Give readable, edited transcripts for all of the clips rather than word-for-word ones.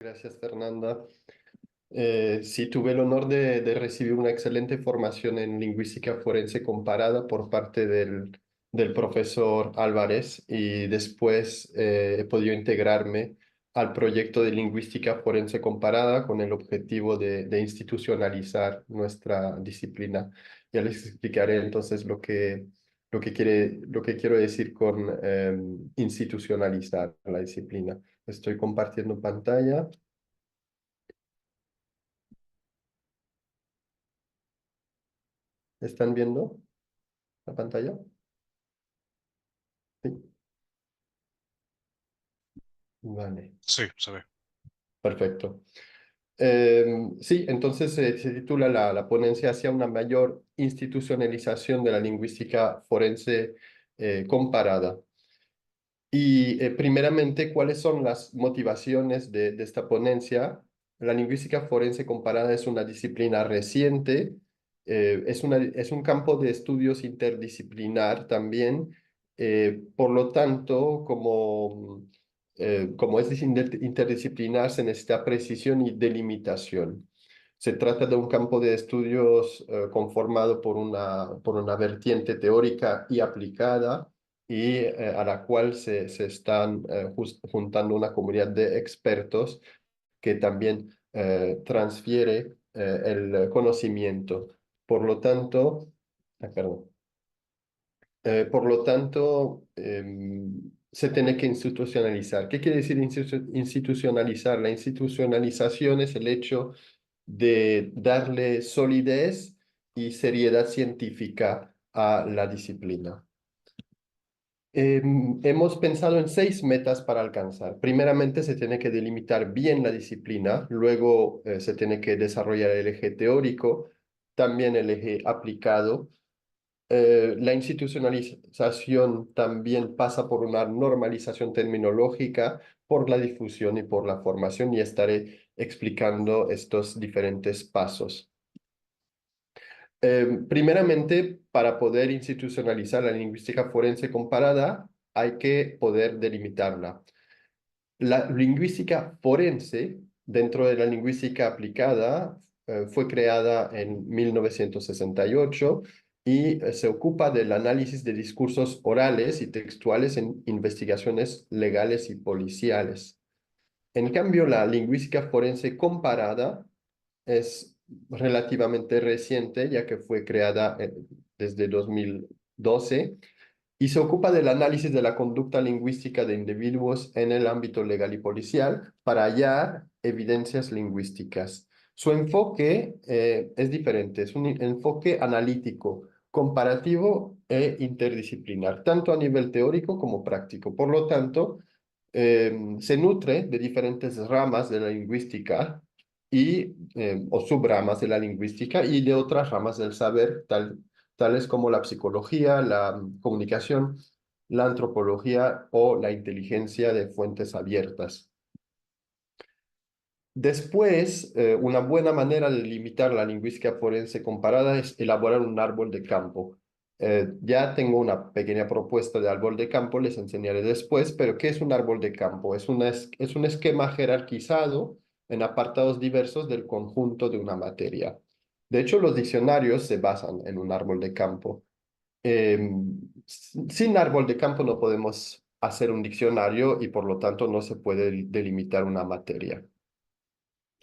Gracias, Fernanda. Sí, tuve el honor de recibir una excelente formación en lingüística forense comparada por parte del profesor Álvarez y después he podido integrarme al proyecto de lingüística forense comparada con el objetivo de institucionalizar nuestra disciplina. Ya les explicaré entonces lo que quiero decir con institucionalizar la disciplina. Estoy compartiendo pantalla. ¿Están viendo la pantalla? Sí. Vale, Sí, se ve. perfecto. Sí, entonces se titula la ponencia hacia una mayor institucionalización de la lingüística forense comparada. Y primeramente, ¿cuáles son las motivaciones de esta ponencia? La lingüística forense comparada es una disciplina reciente, es un campo de estudios interdisciplinar también, por lo tanto, como es interdisciplinar, se necesita precisión y delimitación. Se trata de un campo de estudios conformado por una vertiente teórica y aplicada y a la cual se están juntando una comunidad de expertos que también transfiere el conocimiento. Por lo tanto, perdón. Por lo tanto, se tiene que institucionalizar. ¿Qué quiere decir institucionalizar? La institucionalización es el hecho de darle solidez y seriedad científica a la disciplina. Hemos pensado en 6 metas para alcanzar. Primeramente, se tiene que delimitar bien la disciplina, luego se tiene que desarrollar el eje teórico, también el eje aplicado. La institucionalización también pasa por una normalización terminológica, por la difusión y por la formación, y estaré explicando estos diferentes pasos. Primeramente, para poder institucionalizar la lingüística forense comparada, hay que poder delimitarla. La lingüística forense, dentro de la lingüística aplicada, fue creada en 1968 y se ocupa del análisis de discursos orales y textuales en investigaciones legales y policiales. En cambio, la lingüística forense comparada es relativamente reciente, ya que fue creada desde 2012 y se ocupa del análisis de la conducta lingüística de individuos en el ámbito legal y policial para hallar evidencias lingüísticas. Su enfoque es diferente, es un enfoque analítico, comparativo e interdisciplinar, tanto a nivel teórico como práctico. Por lo tanto, se nutre de diferentes ramas de la lingüística o subramas de la lingüística y de otras ramas del saber, tales como la psicología, la comunicación, la antropología o la inteligencia de fuentes abiertas. Después, una buena manera de limitar la lingüística forense comparada es elaborar un árbol de campo. Ya tengo una pequeña propuesta de árbol de campo, les enseñaré después, pero ¿qué es un árbol de campo? Es un esquema jerarquizado en apartados diversos del conjunto de una materia. De hecho, los diccionarios se basan en un árbol de campo. Sin árbol de campo no podemos hacer un diccionario y por lo tanto no se puede delimitar una materia.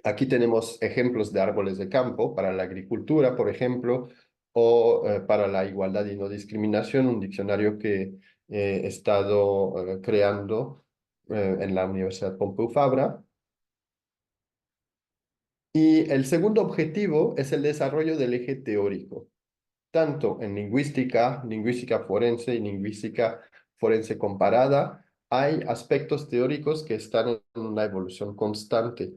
Aquí tenemos ejemplos de árboles de campo para la agricultura, por ejemplo, o para la igualdad y no discriminación, un diccionario que he estado creando en la Universidad Pompeu Fabra. Y el segundo objetivo es el desarrollo del eje teórico, tanto en lingüística, lingüística forense y lingüística forense comparada. Hay aspectos teóricos que están en una evolución constante.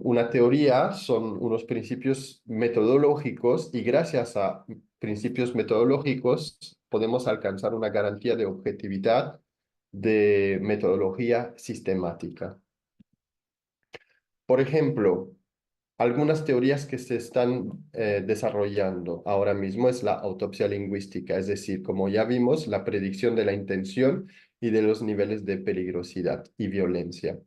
Una teoría son unos principios metodológicos y gracias a principios metodológicos podemos alcanzar una garantía de objetividad de metodología sistemática. Por ejemplo, algunas teorías que se están desarrollando ahora mismo es la autopsia lingüística, es decir, como ya vimos, la predicción de la intención y de los niveles de peligrosidad y violencia.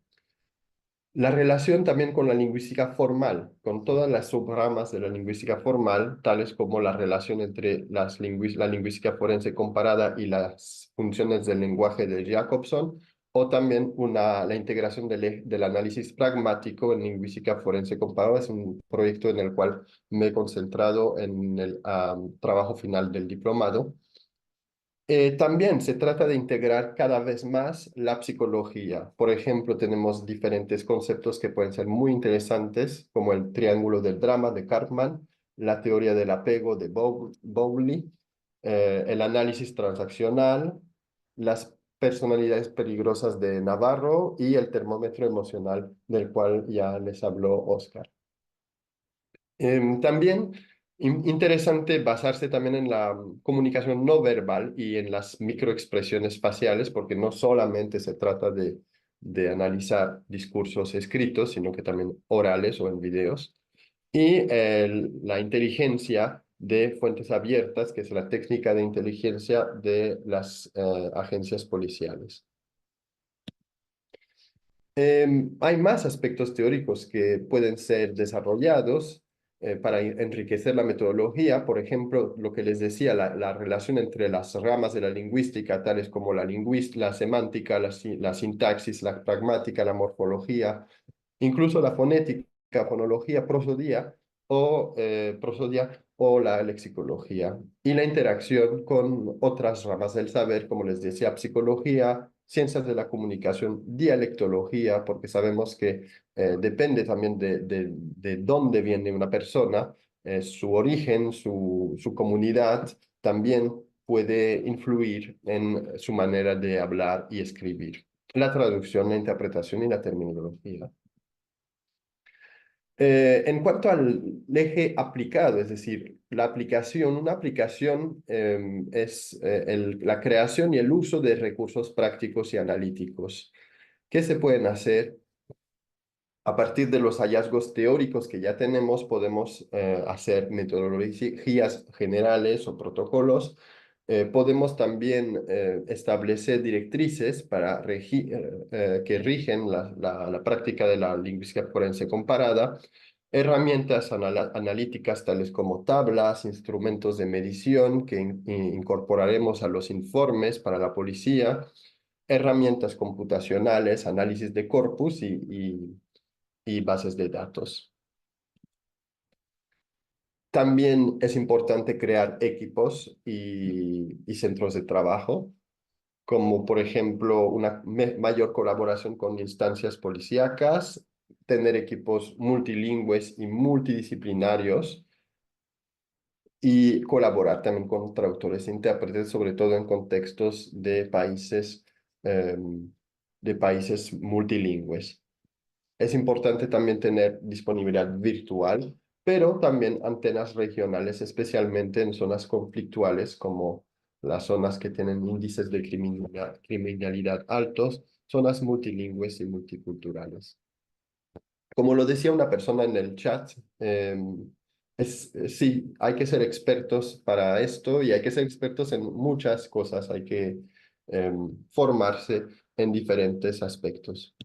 La relación también con la lingüística formal, con todas las subramas de la lingüística formal, tales como la relación entre la lingüística forense comparada y las funciones del lenguaje de Jacobson, o también la integración del análisis pragmático en lingüística forense comparada. Es un proyecto en el cual me he concentrado en el trabajo final del diplomado. También se trata de integrar cada vez más la psicología. Por ejemplo, tenemos diferentes conceptos que pueden ser muy interesantes, como el triángulo del drama de Cartman, la teoría del apego de Bowley, el análisis transaccional, las personalidades peligrosas de Navarro y el termómetro emocional del cual ya les habló Oscar. También interesante basarse también en la comunicación no verbal y en las microexpresiones faciales, porque no solamente se trata de analizar discursos escritos, sino que también orales o en videos. Y la inteligencia de fuentes abiertas, que es la técnica de inteligencia de las agencias policiales. Hay más aspectos teóricos que pueden ser desarrollados para enriquecer la metodología. Por ejemplo, lo que les decía, la relación entre las ramas de la lingüística, tales como la semántica, la sintaxis, la pragmática, la morfología, incluso la fonética, fonología, prosodia o la lexicología, y la interacción con otras ramas del saber, como les decía, psicología, ciencias de la comunicación, dialectología, porque sabemos que depende también de dónde viene una persona, su origen, su comunidad, también puede influir en su manera de hablar y escribir. La traducción, la interpretación y la terminología. En cuanto al eje aplicado, es decir, una aplicación es la creación y el uso de recursos prácticos y analíticos que se pueden hacer a partir de los hallazgos teóricos que ya tenemos. Podemos hacer metodologías generales o protocolos. Podemos también establecer directrices que rigen la práctica de la lingüística forense comparada, herramientas analíticas tales como tablas, instrumentos de medición que incorporaremos a los informes para la policía, herramientas computacionales, análisis de corpus y bases de datos. También es importante crear equipos y centros de trabajo, como por ejemplo una mayor colaboración con instancias policíacas, tener equipos multilingües y multidisciplinarios y colaborar también con traductores e intérpretes, sobre todo en contextos de países multilingües. Es importante también tener disponibilidad virtual, pero también antenas regionales, especialmente en zonas conflictuales como las zonas que tienen índices de criminalidad altos, zonas multilingües y multiculturales. Como lo decía una persona en el chat, sí, hay que ser expertos para esto y hay que ser expertos en muchas cosas, hay que formarse en diferentes aspectos.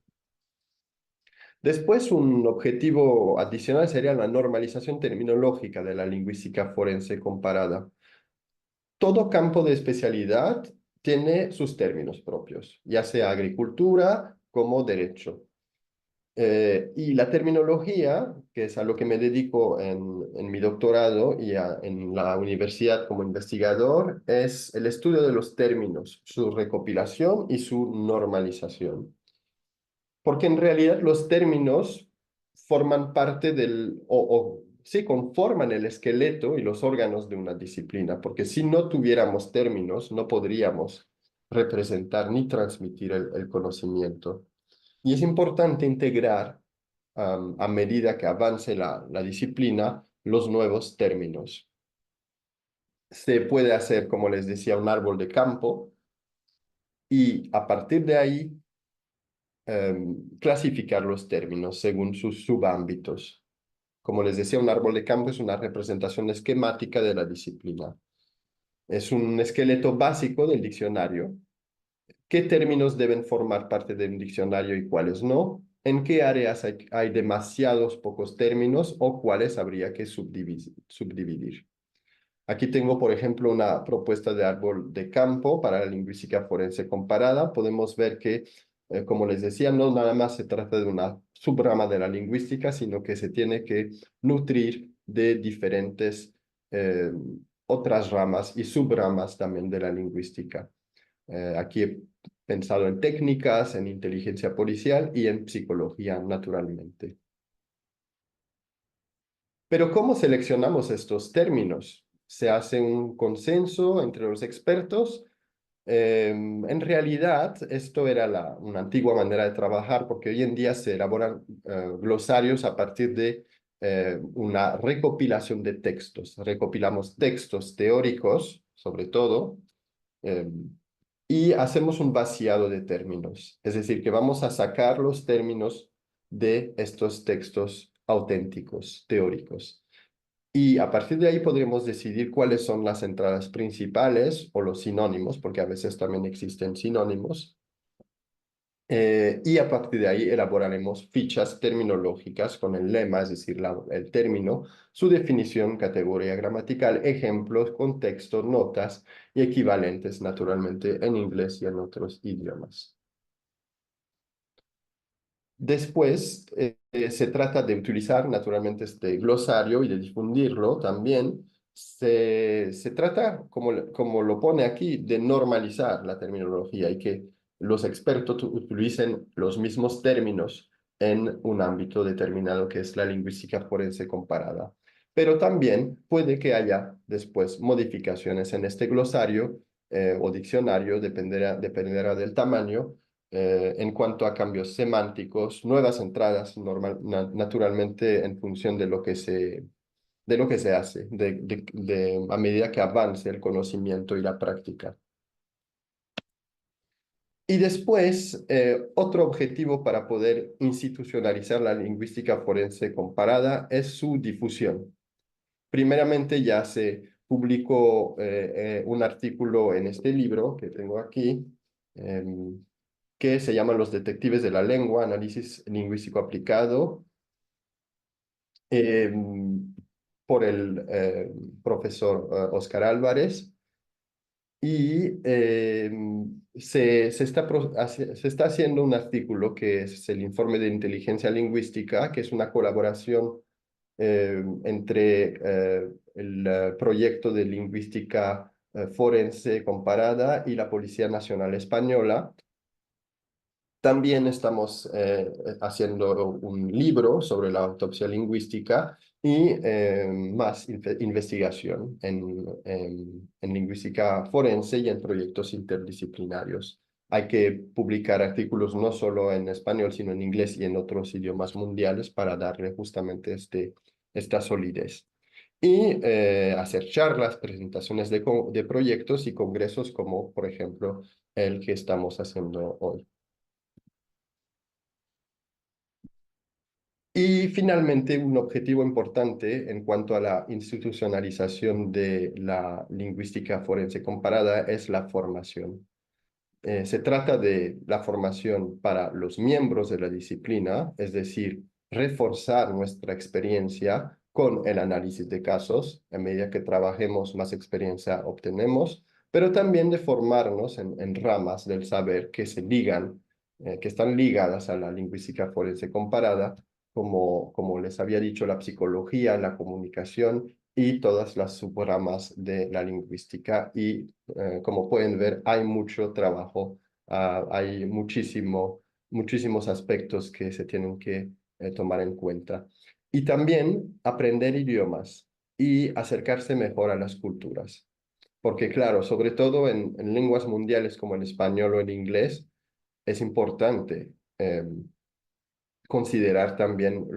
Después, un objetivo adicional sería la normalización terminológica de la lingüística forense comparada. Todo campo de especialidad tiene sus términos propios, ya sea agricultura como derecho. Y la terminología, que es a lo que me dedico en mi doctorado y en la universidad como investigador, es el estudio de los términos, su recopilación y su normalización. Porque en realidad los términos forman parte sí, conforman el esqueleto y los órganos de una disciplina, porque si no tuviéramos términos, no podríamos representar ni transmitir el conocimiento. Y es importante integrar, a medida que avance la disciplina, los nuevos términos. Se puede hacer, como les decía, un árbol de campo y a partir de ahí clasificar los términos según sus subámbitos. Como les decía, un árbol de campo es una representación esquemática de la disciplina. Es un esqueleto básico del diccionario. ¿Qué términos deben formar parte de un diccionario y cuáles no? en qué áreas hay demasiados pocos términos o cuáles habría que subdividir. Aquí tengo, por ejemplo, una propuesta de árbol de campo para la lingüística forense comparada. Podemos ver que, como les decía, no nada más se trata de una subrama de la lingüística, sino que se tiene que nutrir de diferentes eh, otras ramas y subramas también de la lingüística. Aquí he pensado en técnicas, en inteligencia policial y en psicología, naturalmente. Pero ¿cómo seleccionamos estos términos? ¿Se hace un consenso entre los expertos? En realidad, esto era una antigua manera de trabajar porque hoy en día se elaboran glosarios a partir de una recopilación de textos. Recopilamos textos teóricos, sobre todo, eh, y hacemos un vaciado de términos. Es decir, que vamos a sacar los términos de estos textos auténticos, teóricos. Y a partir de ahí podremos decidir cuáles son las entradas principales o los sinónimos, porque a veces también existen sinónimos. Y a partir de ahí elaboraremos fichas terminológicas con el lema, es decir, el término, su definición, categoría gramatical, ejemplos, contextos, notas y equivalentes, naturalmente, en inglés y en otros idiomas. Después, se trata de utilizar naturalmente este glosario y de difundirlo también. Se trata, como lo pone aquí, de normalizar la terminología y que los expertos utilicen los mismos términos en un ámbito determinado que es la lingüística forense comparada. Pero también puede que haya después modificaciones en este glosario o diccionario, dependerá del tamaño en cuanto a cambios semánticos, nuevas entradas naturalmente en función de lo que se hace, a medida que avance el conocimiento y la práctica. Y después, otro objetivo para poder institucionalizar la lingüística forense comparada es su difusión. Primeramente ya se publicó un artículo en este libro que tengo aquí, que se llama Los Detectives de la Lengua, Análisis Lingüístico Aplicado, eh, por el profesor Oscar Álvarez. Y se está haciendo un artículo que es el informe de inteligencia lingüística, que es una colaboración entre el proyecto de lingüística forense comparada y la Policía Nacional Española. También estamos haciendo un libro sobre la autopsia lingüística y más investigación en lingüística forense y en proyectos interdisciplinarios. Hay que publicar artículos no solo en español, sino en inglés y en otros idiomas mundiales para darle justamente esta solidez. Y hacer charlas, presentaciones de proyectos y congresos como, por ejemplo, el que estamos haciendo hoy. Y finalmente, un objetivo importante en cuanto a la institucionalización de la lingüística forense comparada es la formación. Se trata de la formación para los miembros de la disciplina, es decir, reforzar nuestra experiencia con el análisis de casos. A medida que trabajemos, más experiencia obtenemos, pero también de formarnos en ramas del saber que se ligan, que están ligadas a la lingüística forense comparada, como les había dicho, la psicología, la comunicación y todas las subramas de la lingüística. Y como pueden ver, hay mucho trabajo, hay muchísimos aspectos que se tienen que tomar en cuenta. Y también aprender idiomas y acercarse mejor a las culturas. Porque claro, sobre todo en lenguas mundiales como el español o el inglés, es importante considerar también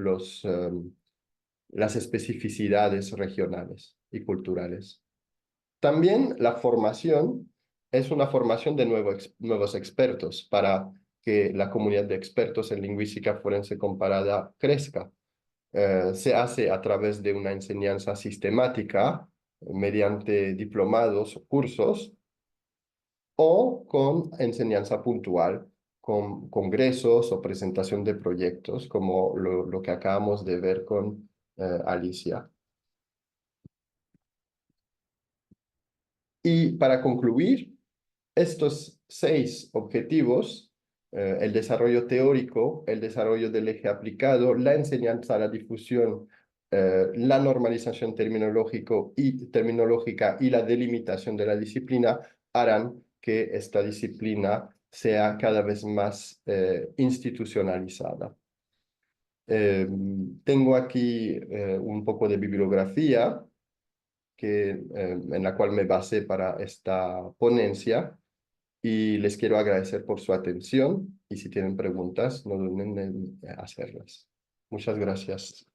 las especificidades regionales y culturales. También la formación es una formación de nuevos expertos para que la comunidad de expertos en lingüística forense comparada crezca. Se hace a través de una enseñanza sistemática mediante diplomados o cursos o con enseñanza puntual con congresos o presentación de proyectos, como lo que acabamos de ver con Alicia. Y para concluir, estos 6 objetivos, el desarrollo teórico, el desarrollo del eje aplicado, la enseñanza, la difusión, la normalización terminológica y la delimitación de la disciplina, harán que esta disciplina sea cada vez más institucionalizada. Tengo aquí un poco de bibliografía en la cual me basé para esta ponencia y les quiero agradecer por su atención y si tienen preguntas no duden en hacerlas. Muchas gracias.